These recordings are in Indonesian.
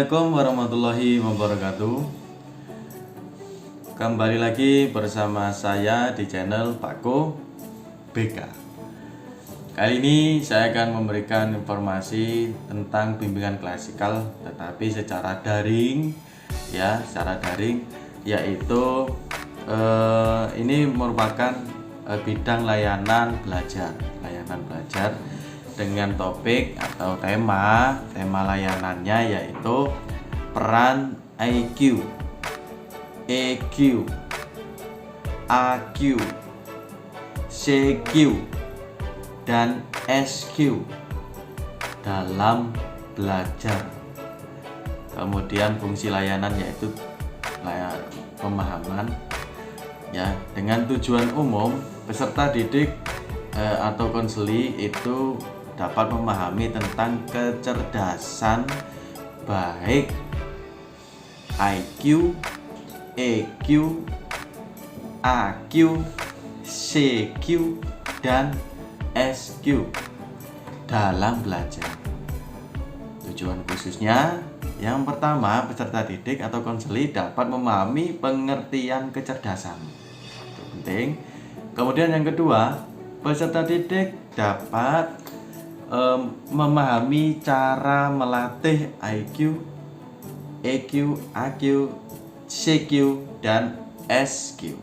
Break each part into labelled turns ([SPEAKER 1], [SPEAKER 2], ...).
[SPEAKER 1] Assalamualaikum warahmatullahi wabarakatuh. Kembali lagi bersama saya di channel Pakko BK. Kali ini saya akan memberikan informasi tentang bimbingan klasikal tetapi secara daring ya, yaitu ini merupakan bidang layanan belajar dengan topik atau tema layanannya yaitu peran IQ, EQ, AQ, CQ, dan SQ dalam belajar. Kemudian fungsi layanan yaitu pemahaman ya, dengan tujuan umum peserta didik atau konseli itu dapat memahami tentang kecerdasan baik IQ, EQ, AQ, CQ, dan SQ dalam belajar. Tujuan khususnya yang pertama, peserta didik atau konseli dapat memahami pengertian kecerdasan. Itu penting. Kemudian yang kedua, peserta didik dapat memahami cara melatih IQ, EQ, AQ, CQ, dan SQ.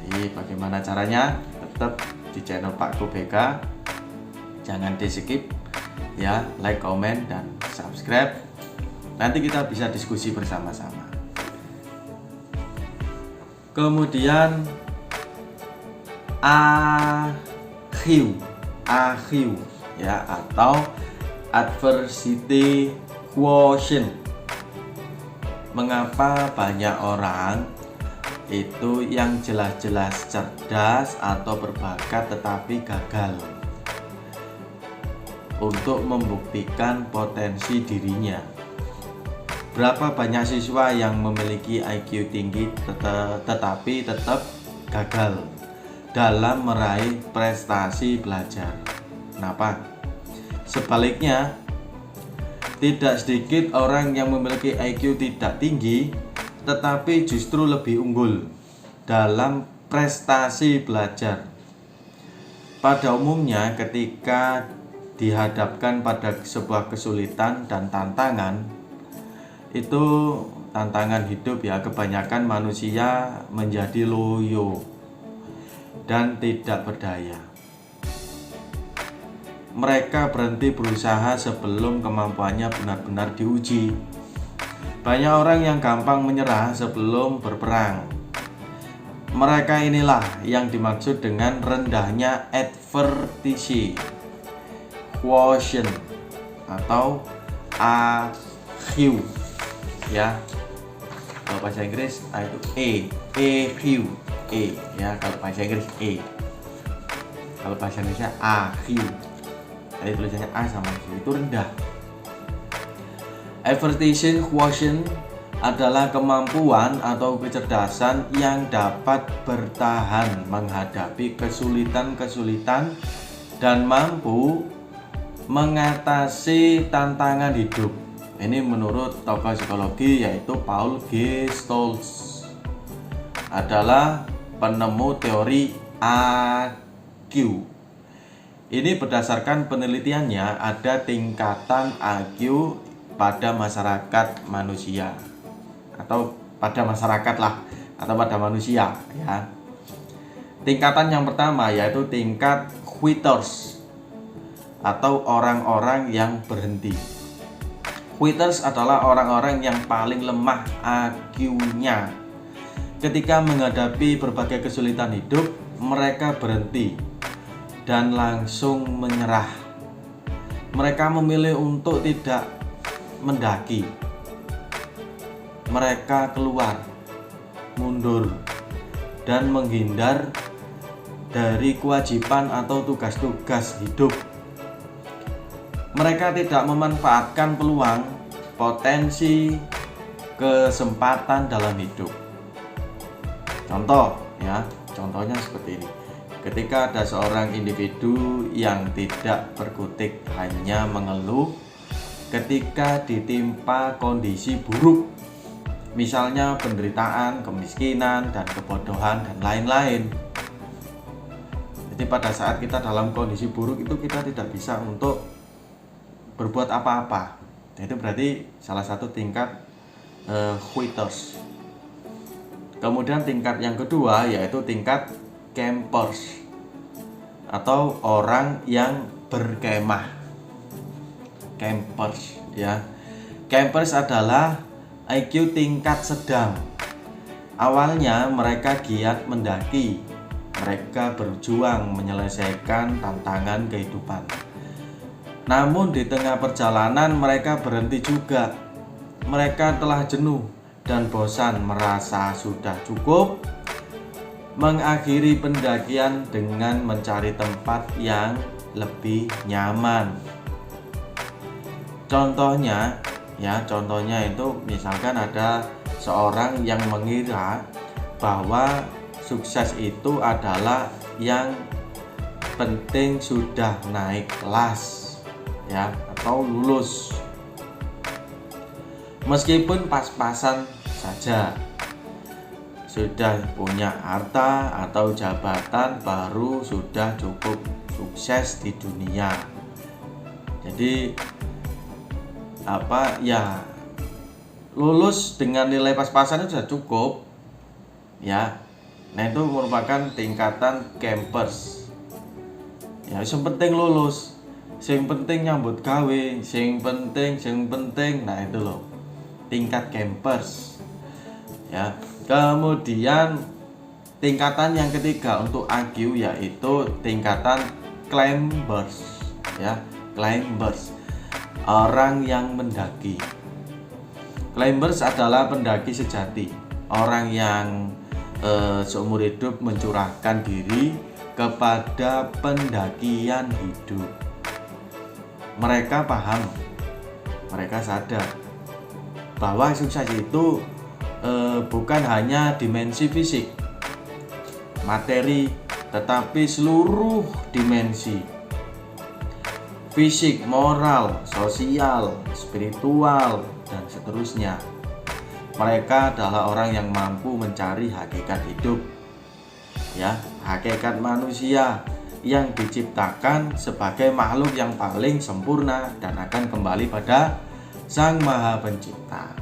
[SPEAKER 1] Jadi bagaimana caranya? Tetap di channel Pakko BK. Jangan di skip ya, like, comment, dan subscribe. Nanti kita bisa diskusi bersama-sama. Kemudian AQ ya, atau adversity quotient. Mengapa banyak orang itu yang jelas-jelas cerdas atau berbakat tetapi gagal untuk membuktikan potensi dirinya? Berapa banyak siswa yang memiliki IQ tinggi tetapi tetap gagal dalam meraih prestasi belajar? Kenapa? Sebaliknya, tidak sedikit orang yang memiliki IQ tidak tinggi tetapi justru lebih unggul dalam prestasi belajar. Pada umumnya, ketika dihadapkan pada sebuah kesulitan dan tantangan, itu tantangan hidup ya, kebanyakan manusia menjadi loyo dan tidak berdaya. Mereka berhenti berusaha sebelum kemampuannya benar-benar diuji. Banyak orang yang gampang menyerah sebelum berperang. Mereka inilah yang dimaksud dengan rendahnya adversity quotient atau AQ ya. Kalau bahasa Inggris itu EQ ya, kalau bahasa Inggris E. Kalau bahasa Indonesia AQ. Jadi tulisannya A sama Q, itu rendah. Adversity quotient adalah kemampuan atau kecerdasan yang dapat bertahan menghadapi kesulitan-kesulitan dan mampu mengatasi tantangan hidup. Ini menurut tokoh psikologi yaitu Paul G. Stolz, adalah penemu teori AQ. Ini berdasarkan penelitiannya ada tingkatan IQ pada masyarakat manusia atau pada masyarakat lah, atau pada manusia ya. Tingkatan yang pertama yaitu tingkat quitters atau orang-orang yang berhenti. Quitters adalah orang-orang yang paling lemah IQ-nya. Ketika menghadapi berbagai kesulitan hidup, mereka berhenti dan langsung menyerah. Mereka memilih untuk tidak mendaki. Mereka keluar, mundur, dan menghindar dari kewajiban atau tugas-tugas hidup. Mereka tidak memanfaatkan peluang, potensi, kesempatan dalam hidup. Contoh ya, contohnya seperti ini. Ketika ada seorang individu yang tidak berkutik, hanya mengeluh ketika ditimpa kondisi buruk, misalnya penderitaan, kemiskinan, dan kebodohan, dan lain-lain. Jadi pada saat kita dalam kondisi buruk itu kita tidak bisa untuk berbuat apa-apa. Itu berarti salah satu tingkat quitters. Kemudian tingkat yang kedua yaitu tingkat campers atau orang yang berkemah. Campers ya. Campers adalah IQ tingkat sedang. Awalnya mereka giat mendaki. Mereka berjuang menyelesaikan tantangan kehidupan. Namun di tengah perjalanan mereka berhenti juga. Mereka telah jenuh dan bosan, merasa sudah cukup, mengakhiri pendakian dengan mencari tempat yang lebih nyaman. Contohnya itu misalkan ada seorang yang mengira bahwa sukses itu adalah yang penting sudah naik kelas ya, atau lulus. Meskipun pas-pasan saja, sudah punya harta atau jabatan baru sudah cukup sukses di dunia. Jadi lulus dengan nilai pas-pasan itu sudah cukup ya. Nah, itu merupakan tingkatan campers. Ya, yang penting lulus, yang penting nyambut gawe, yang penting. Nah, itu loh, tingkat campers. Ya. Kemudian tingkatan yang ketiga untuk IQ yaitu tingkatan climbers. Ya, climbers. Orang yang mendaki. Climbers adalah pendaki sejati, orang yang seumur hidup mencurahkan diri kepada pendakian hidup. Mereka paham, mereka sadar bahwa sukses itu bukan hanya dimensi fisik, materi, tetapi seluruh dimensi. Fisik, moral, sosial, spiritual, dan seterusnya. Mereka adalah orang yang mampu mencari hakikat hidup. Ya, hakikat manusia yang diciptakan sebagai makhluk yang paling sempurna dan akan kembali pada Sang Maha Pencipta.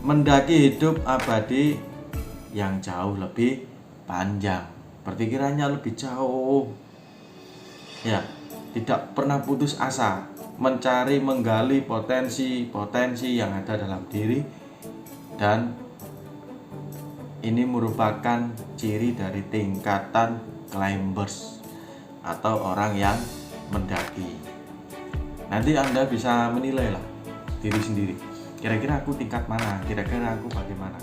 [SPEAKER 1] Mendaki hidup abadi yang jauh lebih panjang, berpikirannya lebih jauh. Ya, tidak pernah putus asa mencari, menggali potensi yang ada dalam diri, dan ini merupakan ciri dari tingkatan climbers atau orang yang mendaki. Nanti Anda bisa menilai lah diri sendiri, kira-kira aku tingkat mana, kira-kira aku bagaimana.